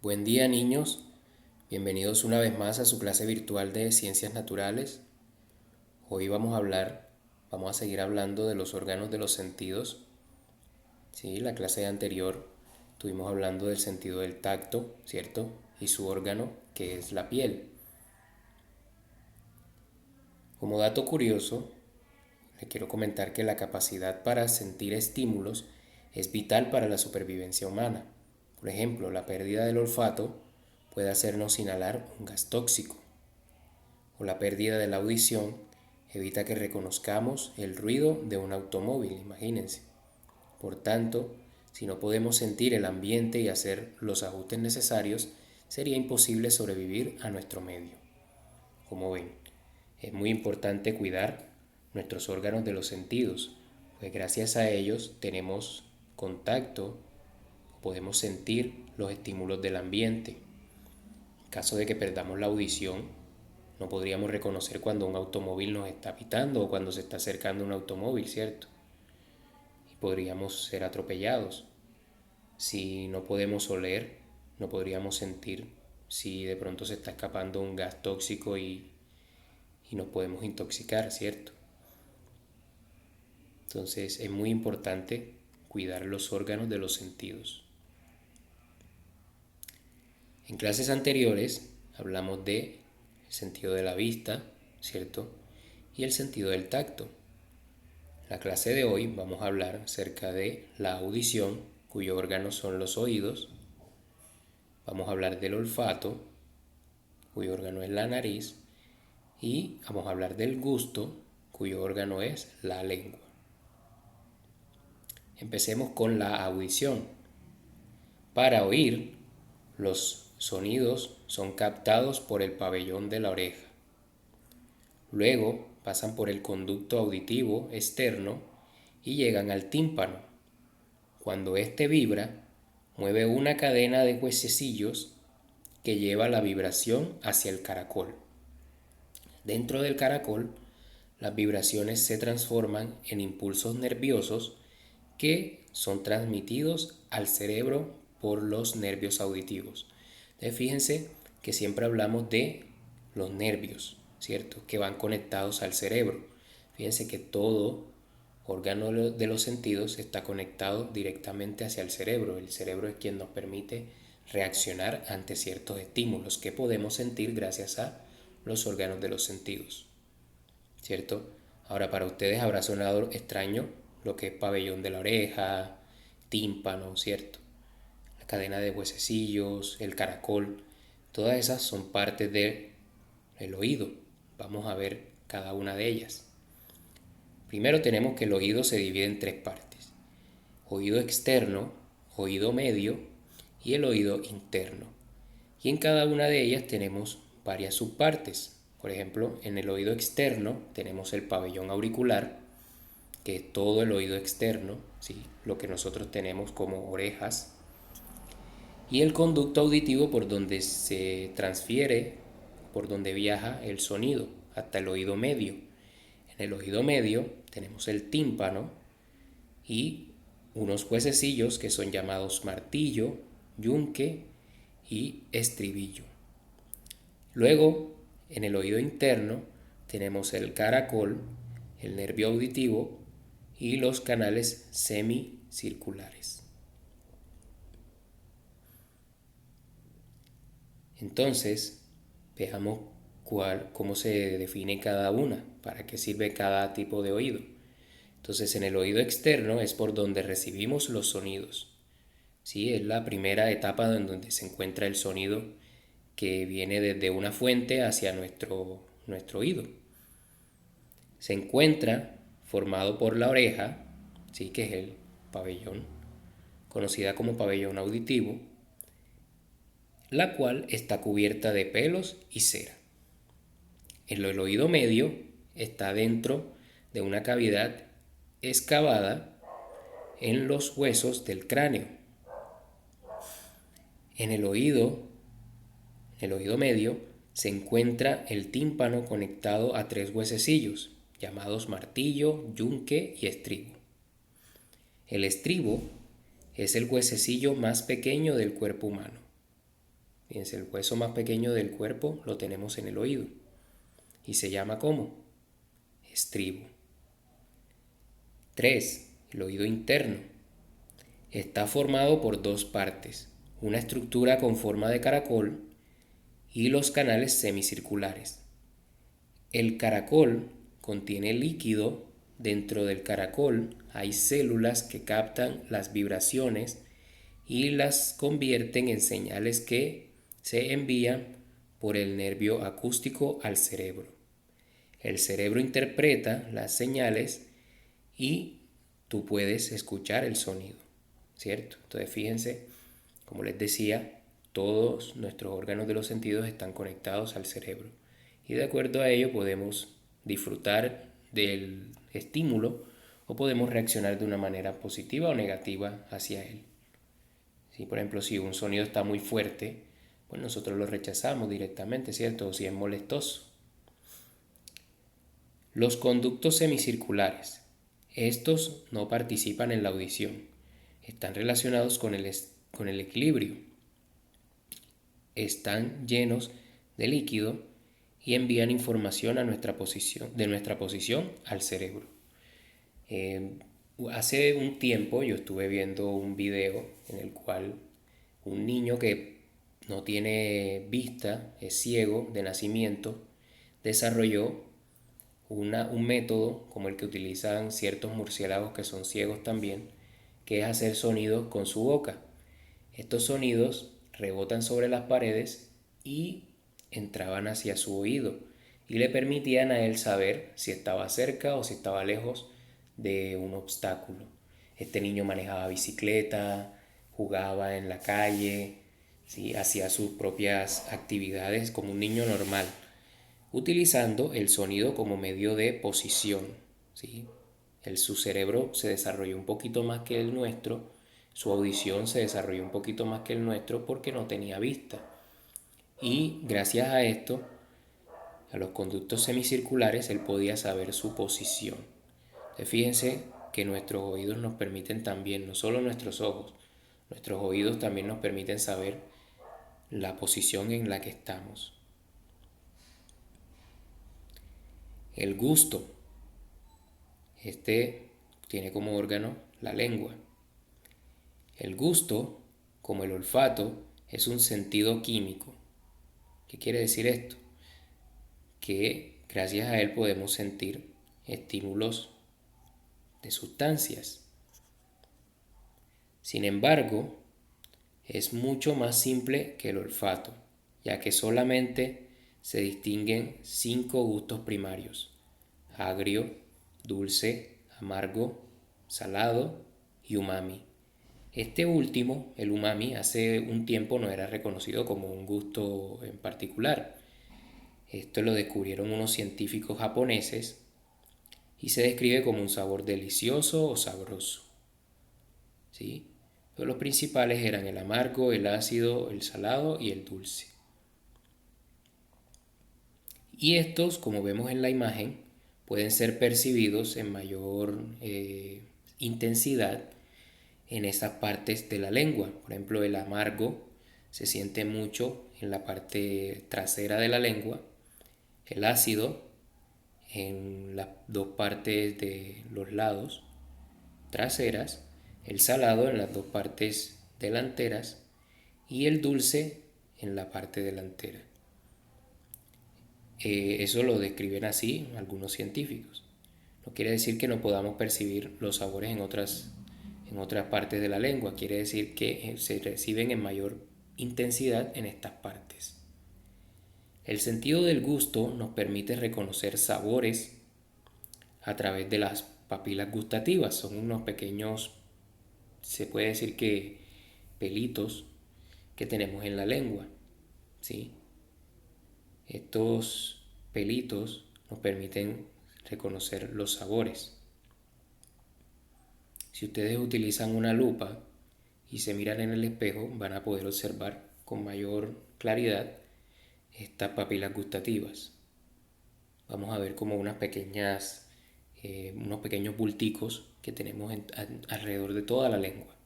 Buen día, niños, bienvenidos una vez más a su clase virtual de Ciencias Naturales. Hoy vamos a seguir hablando de los órganos de los sentidos. Sí, la clase anterior estuvimos hablando del sentido del tacto, ¿cierto? Y su órgano, que es la piel. Como dato curioso, le quiero comentar que la capacidad para sentir estímulos es vital para la supervivencia humana. Por ejemplo, la pérdida del olfato puede hacernos inhalar un gas tóxico, o la pérdida de la audición evita que reconozcamos el ruido de un automóvil, imagínense. Por tanto, si no podemos sentir el ambiente y hacer los ajustes necesarios, sería imposible sobrevivir a nuestro medio. Como ven, es muy importante cuidar nuestros órganos de los sentidos, pues gracias a ellos tenemos contacto, podemos sentir los estímulos del ambiente. En caso de que perdamos la audición, no podríamos reconocer cuando un automóvil nos está pitando o cuando se está acercando un automóvil, ¿cierto? Y podríamos ser atropellados. Si no podemos oler, no podríamos sentir si de pronto se está escapando un gas tóxico y nos podemos intoxicar, ¿cierto? Entonces es muy importante cuidar los órganos de los sentidos. En clases anteriores hablamos de el sentido de la vista, ¿cierto? Y el sentido del tacto. En la clase de hoy vamos a hablar acerca de la audición, cuyo órgano son los oídos. Vamos a hablar del olfato, cuyo órgano es la nariz. Y vamos a hablar del gusto, cuyo órgano es la lengua. Empecemos con la audición. Para oír, los sonidos son captados por el pabellón de la oreja. Luego pasan por el conducto auditivo externo y llegan al tímpano. Cuando éste vibra, mueve una cadena de huesecillos que lleva la vibración hacia el caracol. Dentro del caracol, las vibraciones se transforman en impulsos nerviosos que son transmitidos al cerebro por los nervios auditivos. Entonces fíjense que siempre hablamos de los nervios, ¿cierto? Que van conectados al cerebro. Fíjense que todo órgano de los sentidos está conectado directamente hacia el cerebro. El cerebro es quien nos permite reaccionar ante ciertos estímulos que podemos sentir gracias a los órganos de los sentidos, ¿cierto? Ahora, para ustedes habrá sonado extraño lo que es pabellón de la oreja, tímpano, ¿cierto? La cadena de huesecillos, el caracol, todas esas son partes del oído. Vamos a ver cada una de ellas. Primero tenemos que el oído se divide en tres partes: oído externo, oído medio y el oído interno. Y en cada una de ellas tenemos varias subpartes. Por ejemplo, en el oído externo tenemos el pabellón auricular, que es todo el oído externo, ¿sí? Lo que nosotros tenemos como orejas, y el conducto auditivo por donde se transfiere, por donde viaja el sonido, hasta el oído medio. En el oído medio tenemos el tímpano y unos huesecillos que son llamados martillo, yunque y estribillo. Luego, en el oído interno tenemos el caracol, el nervio auditivo y los canales semicirculares. Entonces, veamos cómo se define cada una, para qué sirve cada tipo de oído. Entonces, en el oído externo es por donde recibimos los sonidos. ¿Sí? Es la primera etapa en donde se encuentra el sonido que viene desde una fuente hacia nuestro oído. Se encuentra formado por la oreja, ¿sí? Que es el pabellón, conocida como pabellón auditivo, la cual está cubierta de pelos y cera. El oído medio está dentro de una cavidad excavada en los huesos del cráneo. En el oído medio se encuentra el tímpano conectado a tres huesecillos llamados martillo, yunque y estribo. El estribo es el huesecillo más pequeño del cuerpo humano. Fíjense, el hueso más pequeño del cuerpo lo tenemos en el oído. ¿Y se llama cómo? Estribo. 3. El oído interno. Está formado por dos partes, una estructura con forma de caracol y los canales semicirculares. El caracol contiene líquido. Dentro del caracol hay células que captan las vibraciones y las convierten en señales que se envían por el nervio acústico al cerebro. El cerebro interpreta las señales y tú puedes escuchar el sonido, ¿cierto? Entonces fíjense, como les decía, todos nuestros órganos de los sentidos están conectados al cerebro y de acuerdo a ello podemos disfrutar del estímulo o podemos reaccionar de una manera positiva o negativa hacia él. Si, por ejemplo, si un sonido está muy fuerte, pues nosotros lo rechazamos directamente, ¿cierto? O si es molestoso. Los conductos semicirculares. Estos no participan en la audición. Están relacionados con el equilibrio. Están llenos de líquido y envían información a de nuestra posición al cerebro. Hace un tiempo yo estuve viendo un video en el cual un niño que no tiene vista, es ciego de nacimiento, desarrolló un método como el que utilizan ciertos murciélagos que son ciegos también, que es hacer sonidos con su boca. Estos sonidos rebotan sobre las paredes y entraban hacia su oído y le permitían a él saber si estaba cerca o si estaba lejos de un obstáculo. Este niño manejaba bicicleta, jugaba en la calle, ¿sí? Hacía sus propias actividades como un niño normal, utilizando el sonido como medio de posición, ¿sí? Su cerebro se desarrolló un poquito más que el nuestro, su audición se desarrolló un poquito más que el nuestro porque no tenía vista. Y gracias a esto, a los conductos semicirculares, él podía saber su posición. Entonces, fíjense que nuestros oídos nos permiten también, no solo nuestros ojos, nuestros oídos también nos permiten saber la posición en la que estamos. El gusto. Este tiene como órgano la lengua. El gusto, como el olfato, es un sentido químico. ¿Qué quiere decir esto? Que gracias a él podemos sentir estímulos de sustancias. Sin embargo, es mucho más simple que el olfato, ya que solamente se distinguen 5 gustos primarios: agrio, dulce, amargo, salado y umami. Este último, el umami, hace un tiempo no era reconocido como un gusto en particular. Esto lo descubrieron unos científicos japoneses y se describe como un sabor delicioso o sabroso, ¿sí? Pero los principales eran el amargo, el ácido, el salado y el dulce. Y estos, como vemos en la imagen, pueden ser percibidos en mayor intensidad en esas partes de la lengua. Por ejemplo, el amargo se siente mucho en la parte trasera de la lengua, el ácido en las dos partes de los lados traseras, el salado en las dos partes delanteras y el dulce en la parte delantera. Eso lo describen así algunos científicos. No quiere decir que no podamos percibir los sabores en otras partes de la lengua, quiere decir que se reciben en mayor intensidad en estas partes. El sentido del gusto nos permite reconocer sabores a través de las papilas gustativas. Son unos pequeños, se puede decir que pelitos que tenemos en la lengua, ¿sí? Estos pelitos nos permiten reconocer los sabores. Si ustedes utilizan una lupa y se miran en el espejo, van a poder observar con mayor claridad estas papilas gustativas. Vamos a ver como unos pequeños bulticos que tenemos alrededor de toda la lengua.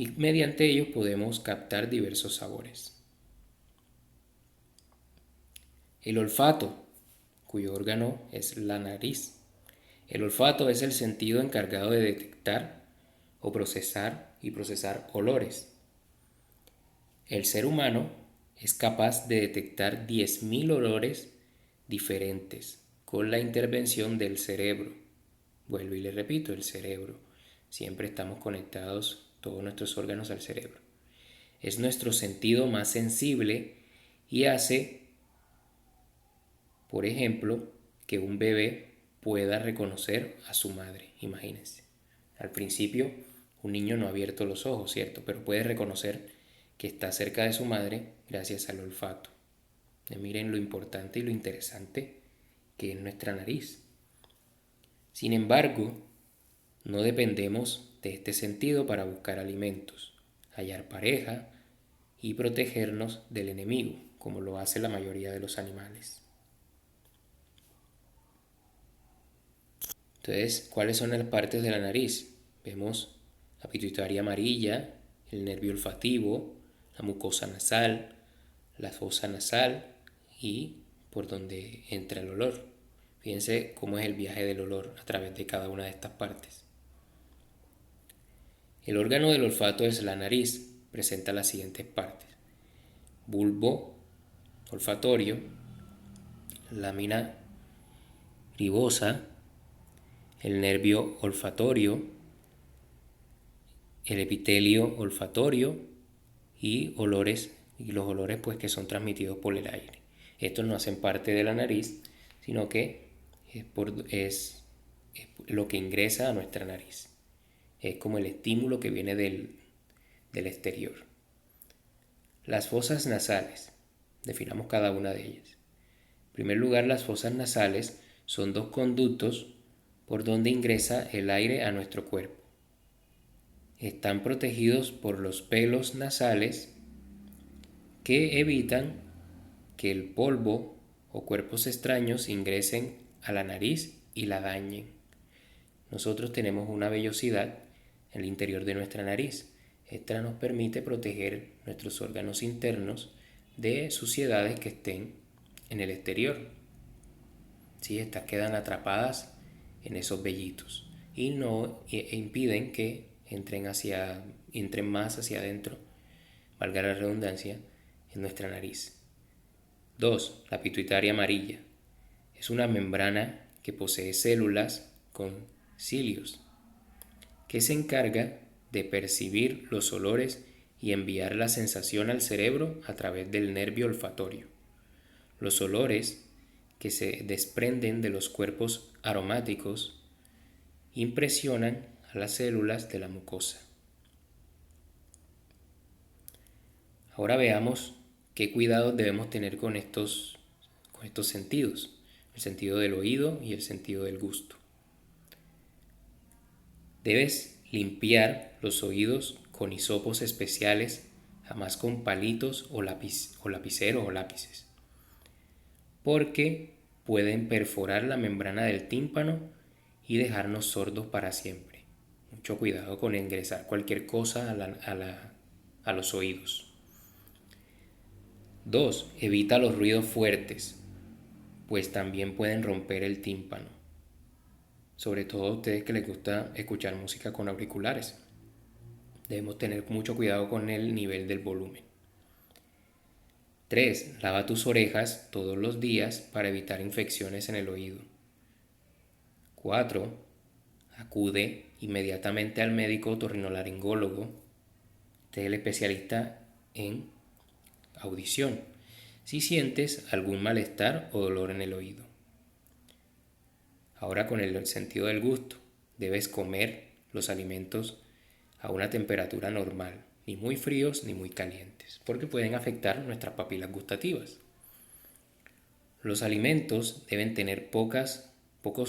y mediante ellos podemos captar diversos sabores. El olfato, cuyo órgano es la nariz. El olfato es el sentido encargado de detectar o procesar olores. El ser humano es capaz de detectar 10.000 olores diferentes con la intervención del cerebro. Vuelvo y le repito, el cerebro. Siempre estamos conectados todos nuestros órganos al cerebro. Es nuestro sentido más sensible y hace, por ejemplo, que un bebé pueda reconocer a su madre. Imagínense. Al principio, un niño no ha abierto los ojos, ¿cierto? Pero puede reconocer que está cerca de su madre gracias al olfato. Miren lo importante y lo interesante que es nuestra nariz. Sin embargo, no dependemos de este sentido para buscar alimentos, hallar pareja y protegernos del enemigo, como lo hace la mayoría de los animales. Entonces, ¿cuáles son las partes de la nariz? Vemos la pituitaria amarilla, el nervio olfativo, la mucosa nasal, la fosa nasal y por donde entra el olor. Fíjense cómo es el viaje del olor a través de cada una de estas partes. El órgano del olfato es la nariz. Presenta las siguientes partes: bulbo olfatorio, lámina gribosa, el nervio olfatorio, el epitelio olfatorio y olores, y los olores pues que son transmitidos por el aire. Estos no hacen parte de la nariz, sino que es lo que ingresa a nuestra nariz. Es como el estímulo que viene del exterior. Las fosas nasales. Definamos cada una de ellas. En primer lugar, las fosas nasales son dos conductos por donde ingresa el aire a nuestro cuerpo. Están protegidos por los pelos nasales que evitan que el polvo o cuerpos extraños ingresen a la nariz y la dañen. Nosotros tenemos una vellosidad en el interior de nuestra nariz. Esta nos permite proteger nuestros órganos internos de suciedades que estén en el exterior. ¿Sí? Estas quedan atrapadas en esos vellitos y no impiden que entren más hacia adentro, valga la redundancia, en nuestra nariz. 2. La pituitaria amarilla. Es una membrana que posee células con cilios que se encarga de percibir los olores y enviar la sensación al cerebro a través del nervio olfatorio. Los olores que se desprenden de los cuerpos aromáticos impresionan a las células de la mucosa. Ahora veamos qué cuidados debemos tener con estos sentidos, el sentido del oído y el sentido del gusto. Debes limpiar los oídos con hisopos especiales, jamás con palitos o lapiceros o lápices, porque pueden perforar la membrana del tímpano y dejarnos sordos para siempre. Mucho cuidado con ingresar cualquier cosa a los oídos. 2. Evita los ruidos fuertes, pues también pueden romper el tímpano. Sobre todo a ustedes que les gusta escuchar música con auriculares. Debemos tener mucho cuidado con el nivel del volumen. 3. Lava tus orejas todos los días para evitar infecciones en el oído. 4. Acude inmediatamente al médico otorrinolaringólogo. Este es el especialista en audición si sientes algún malestar o dolor en el oído. Ahora con el sentido del gusto, debes comer los alimentos a una temperatura normal, ni muy fríos ni muy calientes, porque pueden afectar nuestras papilas gustativas. Los alimentos deben tener pocos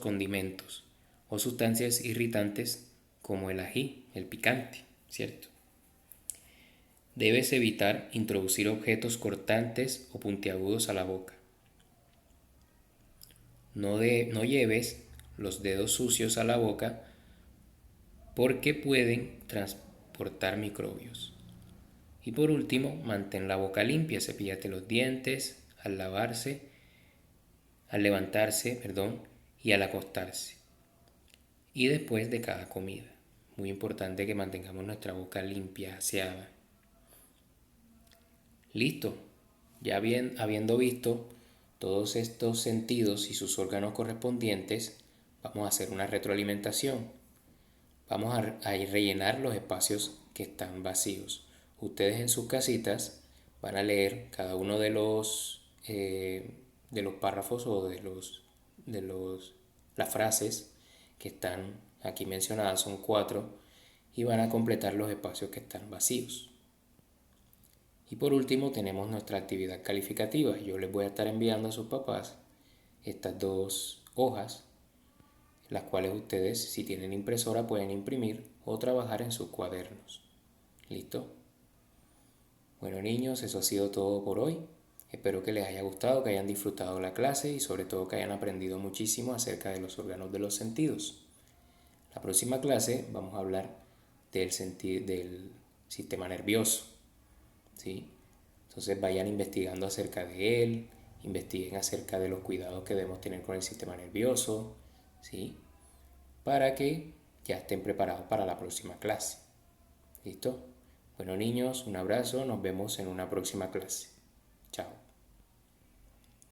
condimentos o sustancias irritantes como el ají, el picante, ¿cierto? Debes evitar introducir objetos cortantes o puntiagudos a la boca. No lleves los dedos sucios a la boca porque pueden transportar microbios. Y por último, mantén la boca limpia, cepíllate los dientes al levantarse, y al acostarse. Y después de cada comida. Muy importante que mantengamos nuestra boca limpia, aseada. Listo. Ya bien, habiendo visto todos estos sentidos y sus órganos correspondientes, vamos a hacer una retroalimentación. Vamos a rellenar los espacios que están vacíos. Ustedes en sus casitas van a leer cada uno de los párrafos o las frases que están aquí mencionadas, son 4, y van a completar los espacios que están vacíos. Y por último tenemos nuestra actividad calificativa. Yo les voy a estar enviando a sus papás estas 2 hojas, las cuales ustedes, si tienen impresora, pueden imprimir o trabajar en sus cuadernos. ¿Listo? Bueno, niños, eso ha sido todo por hoy. Espero que les haya gustado, que hayan disfrutado la clase y sobre todo que hayan aprendido muchísimo acerca de los órganos de los sentidos. La próxima clase vamos a hablar del sistema nervioso, ¿sí? Entonces vayan investigando acerca de él, investiguen acerca de los cuidados que debemos tener con el sistema nervioso, ¿sí? Para que ya estén preparados para la próxima clase. ¿Listo? Bueno, niños, un abrazo, nos vemos en una próxima clase. Chao.